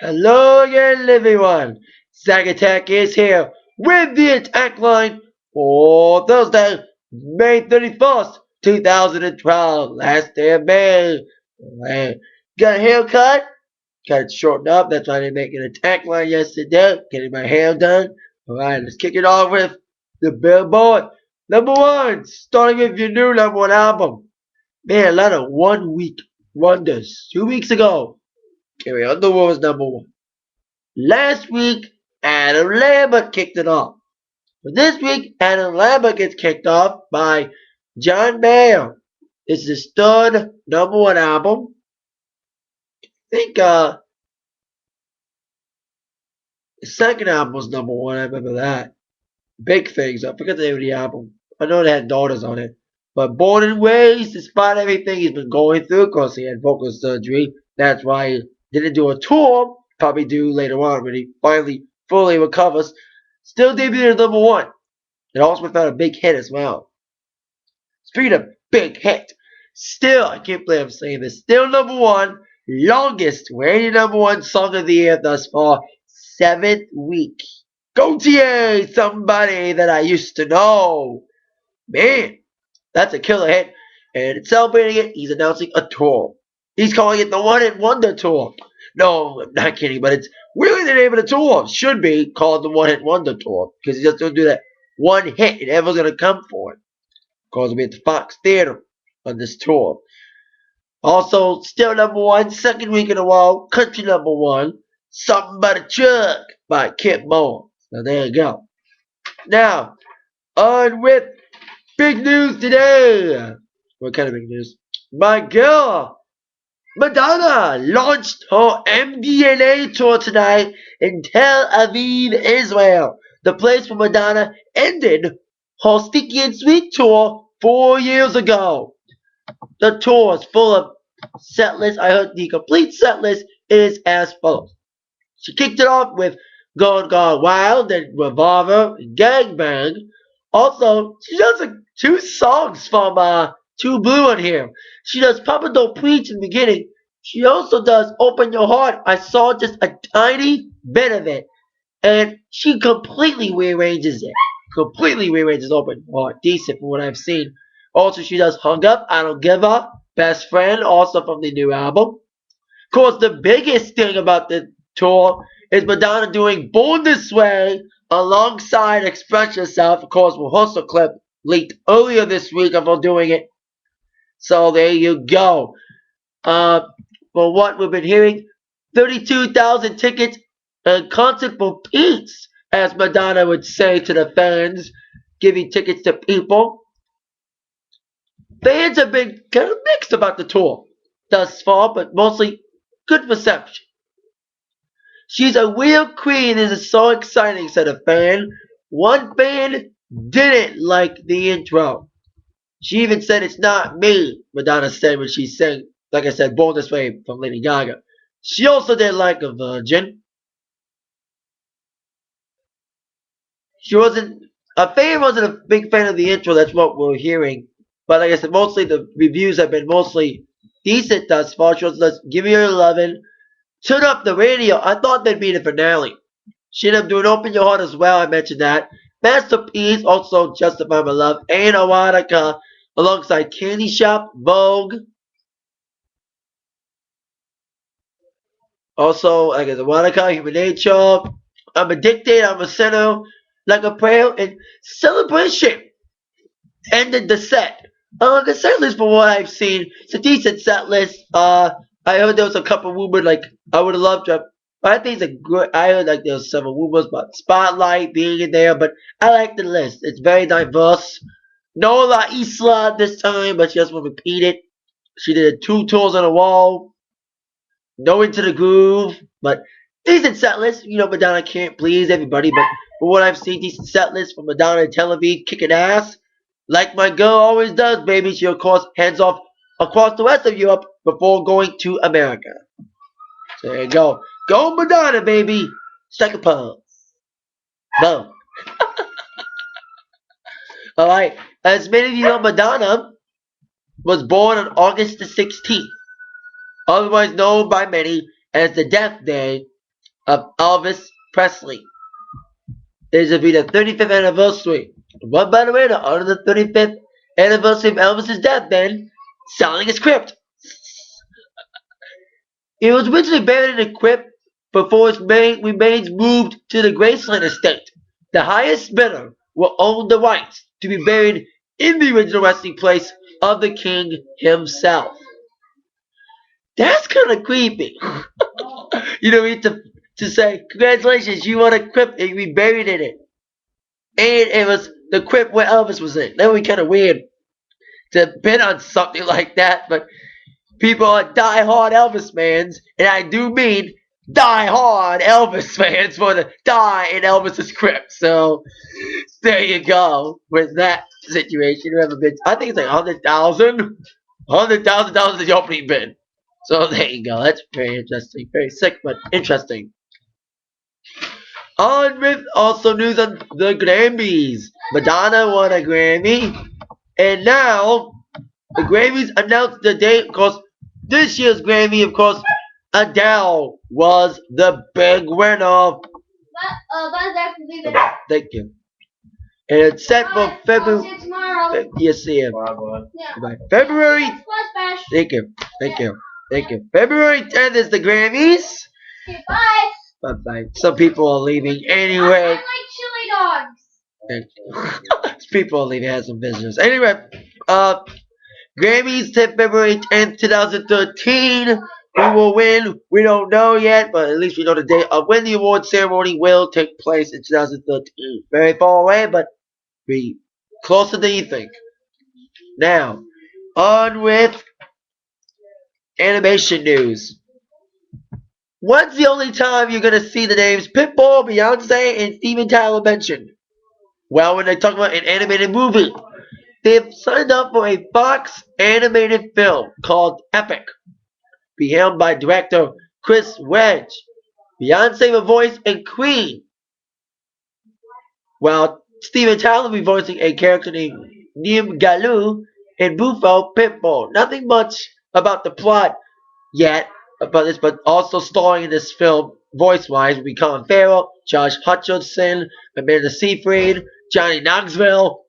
Hello again, everyone. Zach Attack is here with the attack line for Thursday, May 31st, 2012. Last day of May. Alright. Got a haircut? Got it shortened up. That's why I didn't make an attack line yesterday. Getting my hair done. Alright, let's kick it off with the Billboard. #1, starting with your new #1 album. Man, a lot of 1 week wonders. 2 weeks ago, Carry Underwood was #1. Last week, Adam Lambert kicked it off. But this week, Adam Lambert gets kicked off by John Mayer. This is his third #1 album. I think his second album was #1. I remember that. Big Things. I forget the name of the album. I know they had daughters on it. But Born and Raised, despite everything he's been going through, of course he had vocal surgery. That's why he didn't do a tour. Probably do later on when he finally fully recovers. Still debuted at #1. It also found a big hit as well. Speaking of big hit, still, I can't believe I'm saying this, still #1, longest reigning #1 song of the year thus far, 7th week. Gautier, somebody that I used to know. Man, that's a killer hit. And celebrating it, he's announcing a tour. He's calling it the One Hit Wonder Tour. No, I'm not kidding, but it's really the name of the tour. Should be called the One Hit Wonder Tour. Because he just don't do that one hit and everyone's going to come for it. Because we'll be at the Fox Theater on this tour. Also, still #1, second week in a row, country #1, Something About a Truck by Pitbull. So there you go. Now, on with big news today. What kind of big news? My girl, Madonna, launched her MDNA tour tonight in Tel Aviv, Israel. The place where Madonna ended her Sticky and Sweet tour 4 years ago. The tour is full of set lists. I heard the complete set list is as follows. She kicked it off with Gone Wild and Revolver and Gangbang. Also, she does like 2 songs from True Blue on here. She does Papa Don't Preach in the beginning. She also does Open Your Heart. I saw just a tiny bit of it. And she completely rearranges it. Completely rearranges Open Your Heart. Decent from what I've seen. Also, she does Hung Up, I Don't Give Up, Best Friend, also from the new album. Of course, the biggest thing about the tour is Madonna doing Born This Way alongside Express Yourself. Of course, rehearsal clip leaked earlier this week of her doing it. So there you go. For what we've been hearing, 32,000 tickets and concert for peace, as Madonna would say to the fans, giving tickets to people. Fans have been kind of mixed about the tour thus far, but mostly good reception. She's a real queen, this is so exciting, said a fan. One fan didn't like the intro. She even said, "It's not me," Madonna said when she sang, like I said, Born This Way from Lady Gaga. She also didn't like a virgin. A fan wasn't a big fan of the intro, that's what we're hearing. But like I said, mostly the reviews have been mostly decent thus far. She also does Give Me Your Lovin'. Turn Up the Radio. I thought that'd be the finale. She ended up doing Open Your Heart as well. I mentioned that. Masterpiece, also Justify My Love, and Erotica, alongside Candy Shop, Vogue. Also, like Erotica, Human Nature, I'm Addicted, I'm a Sinner, Like a Prayer, and Celebration ended the set. The set list, from what I've seen, it's a decent set list. I heard there was a couple rumors, like, I would have loved to. I think it's a good. I heard like there was several rumors about Spotlight being in there, but I like the list. It's very diverse. No La Isla this time, but she just will repeat it. She did 2 tours on a wall. No Into the Groove, but decent set list. You know, Madonna can't please everybody, but from what I've seen, decent set list from Madonna and Tel Aviv, kicking ass. Like my girl always does, baby. She, of course, heads off across the rest of Europe before going to America. So there you go. Go Madonna, baby. Strike a pose. Boom. Alright. As many of you know, Madonna was born on August the 16th. Otherwise known by many as the Death Day. of Elvis Presley. This will be the 35th anniversary. But by the way, to honor the 35th anniversary of Elvis's death, then selling his Crypt. It was originally buried in a crypt before its remains moved to the Graceland estate. The highest bidder will own the rights to be buried in the original resting place of the king himself. That's kind of creepy. You know, to say, congratulations, you won a crypt and you be buried in it. And it was the crypt where Elvis was in. That would be kind of weird to bid on something like that, but people are die-hard Elvis fans, and I do mean die-hard Elvis fans for the die in Elvis's Crypt. So there you go with that situation. Whoever bids, I think it's like $100,000 is the opening bid. So there you go. That's very interesting, very sick, but interesting. On with also news on the Grammys. Madonna won a Grammy, and now the Grammys announced the date. Of course, this year's Grammy, of course, Adele was the big winner. Thank you. And it's set for February. Yes, see you. Bye. February. Thank you. Thank you. Thank you. February 10th is the Grammys. Bye. Bye bye. Some people are leaving anyway. I like chili dogs. Thank you. People are leaving. Had some business. Anyway, Grammys to February 10th, 2013. Who will win? We don't know yet, but at least we know the date of when the award ceremony will take place in 2013. Very far away, but be closer than you think. Now, on with animation news. When's the only time you're going to see the names Pitbull, Beyonce, and Steven Tyler mentioned? Well, when they talk about an animated movie. They've signed up for a Fox animated film called Epic, be helmed by director Chris Wedge. Beyonce will voice a queen, while Steven Tyler will be voicing a character named Neem Galoo and Bufo Pitbull. Nothing much about the plot yet about this, but also starring in this film voice-wise will be Colin Farrell, Josh Hutcherson, Amanda Seyfried, Johnny Knoxville,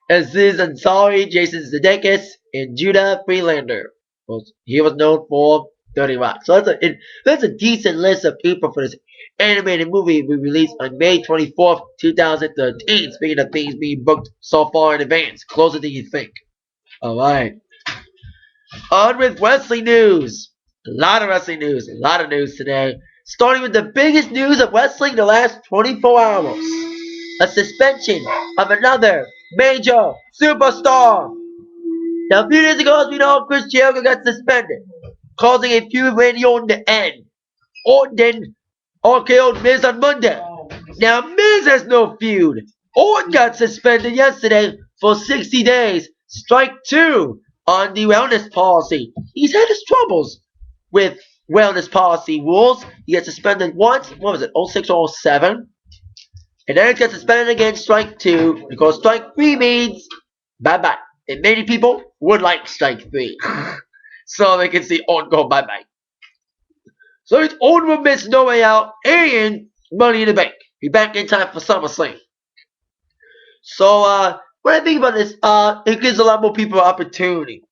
Aziz Ansari, Jason Sudeikis, and Judah Freelander. Well, he was known for 30 Rock. So that's a decent list of people for this animated movie we released on May 24th, 2013. Speaking of things being booked so far in advance, closer than you think. Alright. On with wrestling news. A lot of wrestling news. A lot of news today. Starting with the biggest news of wrestling in the last 24 hours. A suspension of another major superstar. Now, a few days ago, as we know, Chris Jericho got suspended, causing a feud with Randy Orton to end. Orton RKO'd Miz on Monday. Now, Miz has no feud. Orton got suspended yesterday for 60 days. Strike 2 on the wellness policy. He's had his troubles with wellness policy rules. He got suspended once. What was it? 06 or 07? And then it gets suspended again, strike 2, because strike 3 means bye-bye. And many people would like strike 3. So they can see Orton go bye-bye. So it's Orton will miss No Way Out and Money in the Bank. Be back in time for SummerSlam. So, when I think about this, it gives a lot more people an opportunity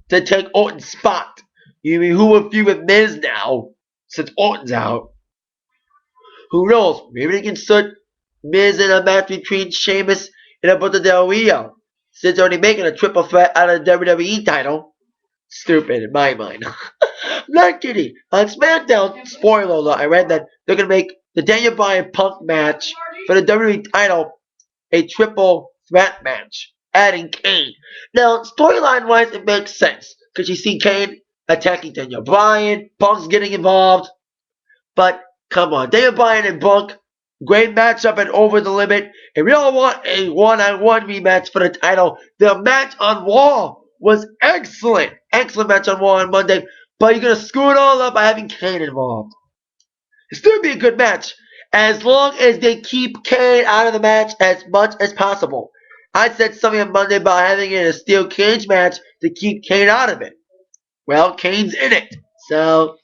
to take Orton's spot. You mean, who will feud with Miz now, since Orton's out? Who knows? Maybe they can start Miz in a match between Sheamus and Alberto Del Rio, since they're already making a triple threat out of the WWE title. Stupid in my mind. I'm not kidding. On SmackDown, spoiler alert, I read that they're going to make the Daniel Bryan Punk match for the WWE title a triple threat match, adding Kane. Now, storyline-wise, it makes sense, because you see Kane attacking Daniel Bryan, Punk's getting involved, but come on, Daniel Bryan and Punk, great matchup and over the limit, and we all want a one-on-one rematch for the title. The match on Raw was excellent. Excellent match on Raw on Monday, but you're going to screw it all up by having Kane involved. It's going to be a good match, as long as they keep Kane out of the match as much as possible. I said something on Monday about having it in a steel cage match to keep Kane out of it. Well, Kane's in it, so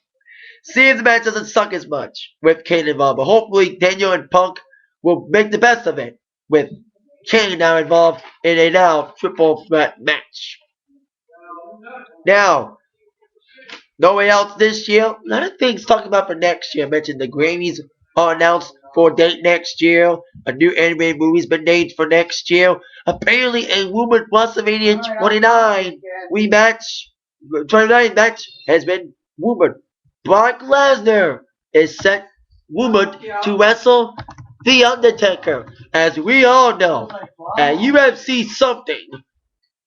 See if the match doesn't suck as much with Kane involved. But hopefully Daniel and Punk will make the best of it with Kane now involved in a now triple threat match. Now, no way else this year. A lot of things talking about for next year. I mentioned the Grammys are announced for a date next year. A new animated movie's been named for next year. Apparently, a Woman WrestleMania 29 rematch, 29 match has been rumored. Brock Lesnar is set rumored to wrestle The Undertaker. As we all know, at UFC something,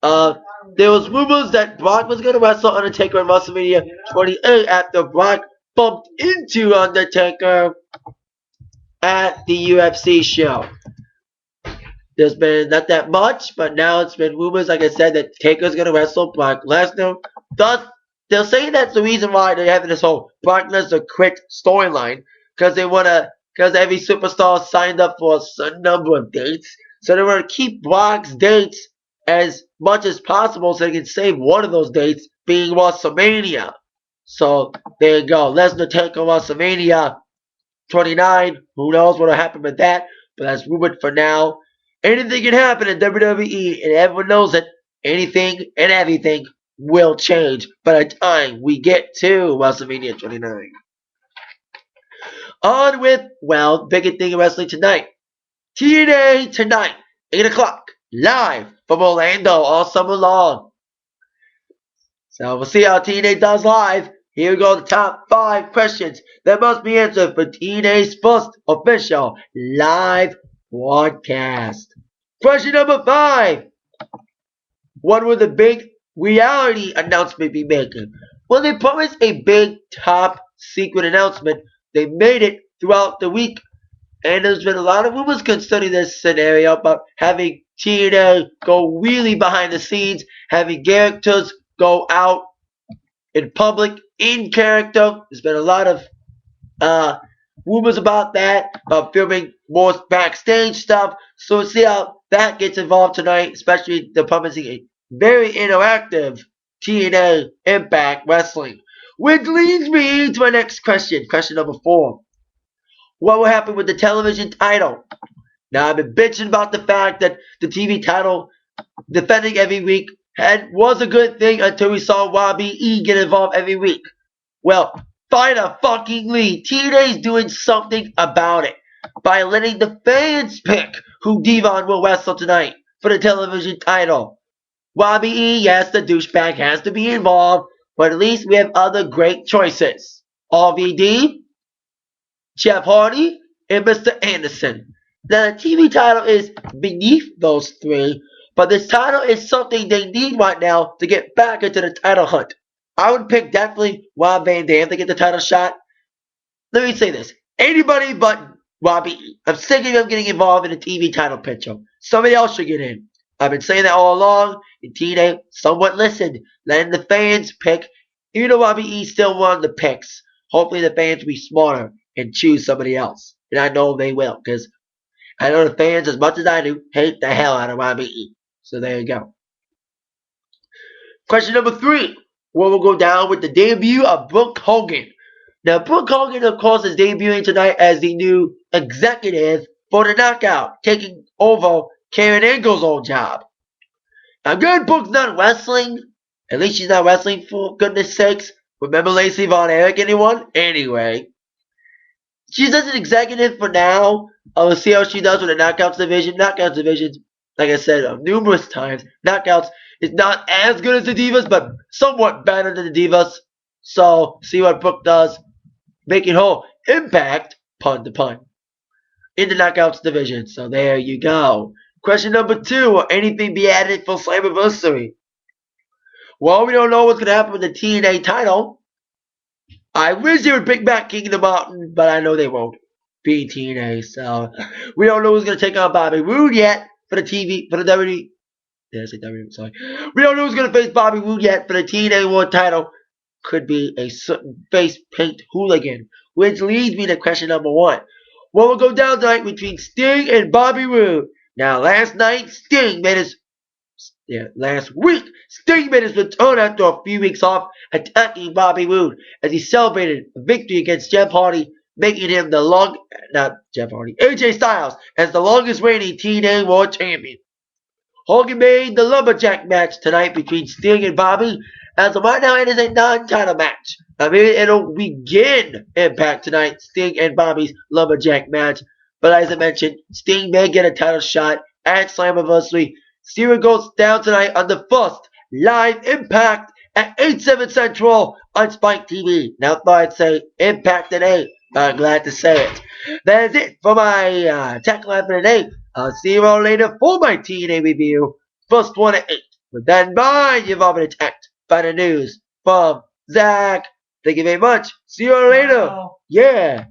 there was rumors that Brock was going to wrestle Undertaker in WrestleMania 28 after Brock bumped into Undertaker at the UFC show. There's been not that much, but now it's been rumors, like I said, that Taker's going to wrestle Brock Lesnar. Thus, they're saying that's the reason why they're having this whole Brock Lesnar Crypt storyline, because every superstar signed up for a certain number of dates, so they want to keep Brock's dates as much as possible so they can save one of those dates being WrestleMania. So there you go. Lesnar Taker WrestleMania 29. Who knows what will happen with that? But that's rumored for now. Anything can happen in WWE, and everyone knows it. Anything and everything will change by the time we get to WrestleMania 29. On with, well, biggest thing in wrestling tonight. TNA tonight, 8 o'clock, live from Orlando all summer long. So we'll see how TNA does live. Here we go, the top 5 questions that must be answered for TNA's first official live broadcast. Question number 5. What will the big reality announcement be making? Well, they promised a big top secret announcement. They made it throughout the week. And there's been a lot of rumors concerning this scenario about having TNA go really behind the scenes, having characters go out in public, in character. There's been a lot of rumors about that, about filming more backstage stuff. So we'll see how that gets involved tonight, especially the promising a very interactive TNA Impact Wrestling. Which leads me to my next question. Question number 4. What will happen with the television title? Now, I've been bitching about the fact that the TV title defending every week was a good thing until we saw YBE get involved every week. Well, finally, TNA is doing something about it by letting the fans pick who Devon will wrestle tonight for the television title. YBE, yes, the douchebag has to be involved, but at least we have other great choices. RVD, Jeff Hardy, and Mr. Anderson. Now, the TV title is beneath those 3, but this title is something they need right now to get back into the title hunt. I would pick definitely Rob Van Dam to get the title shot. Let me say this. Anybody but Robbie. I'm sick of him getting involved in the TV title picture. Somebody else should get in. I've been saying that all along, and TNA somewhat listened, letting the fans pick. Even though Robbie E still won the picks, hopefully the fans will be smarter and choose somebody else. And I know they will, because I know the fans, as much as I do, hate the hell out of Robbie E. So there you go. Question number 3. Where we'll go down with the debut of Brooke Hogan. Now, Brooke Hogan, of course, is debuting tonight as the new executive for the Knockout, taking over Karen Angle's old job. I'm good, Brooke's not wrestling. At least she's not wrestling, for goodness sakes. Remember Lacey Von Erich, anyone? Anyway. She's just an executive for now. We'll see how she does with the Knockouts division. Knockouts division, like I said numerous times, Knockouts is not as good as the Divas, but somewhat better than the Divas. So, see what Brooke does. Making her impact, pun to pun, in the Knockouts division. So, there you go. Question number 2. Will anything be added for Slammiversary? Well, we don't know what's going to happen with the TNA title. I wish they would bring back King of the Mountain, but I know they won't. Being TNA, so we don't know who's going to take on Bobby Roode yet for the WWE. Did I say WWE? Sorry. We don't know who's going to face Bobby Roode yet for the TNA World title. Could be a certain face paint hooligan, which leads me to question number 1. What will go down tonight between Sting and Bobby Roode? Now, last night, Sting made his last week, Sting made his return after a few weeks off, attacking Bobby Roode as he celebrated a victory against Jeff Hardy, making him AJ Styles as the longest reigning TNA World Champion. Hogan made the lumberjack match tonight between Sting and Bobby. As of right now, it is a non-title match. I mean, it'll begin Impact tonight, Sting and Bobby's lumberjack match. But as I mentioned, Sting may get a title shot at Slammiversary. See what goes down tonight on the first live Impact at 8/7 Central on Spike TV. Now, thought I'd say Impact at 8. I'm glad to say it. That is it for my tech line for today. I'll see you all later for my TNA review. First one at 8. With that in mind, you've all been attacked by the news from Zach. Thank you very much. See you all later. Wow. Yeah.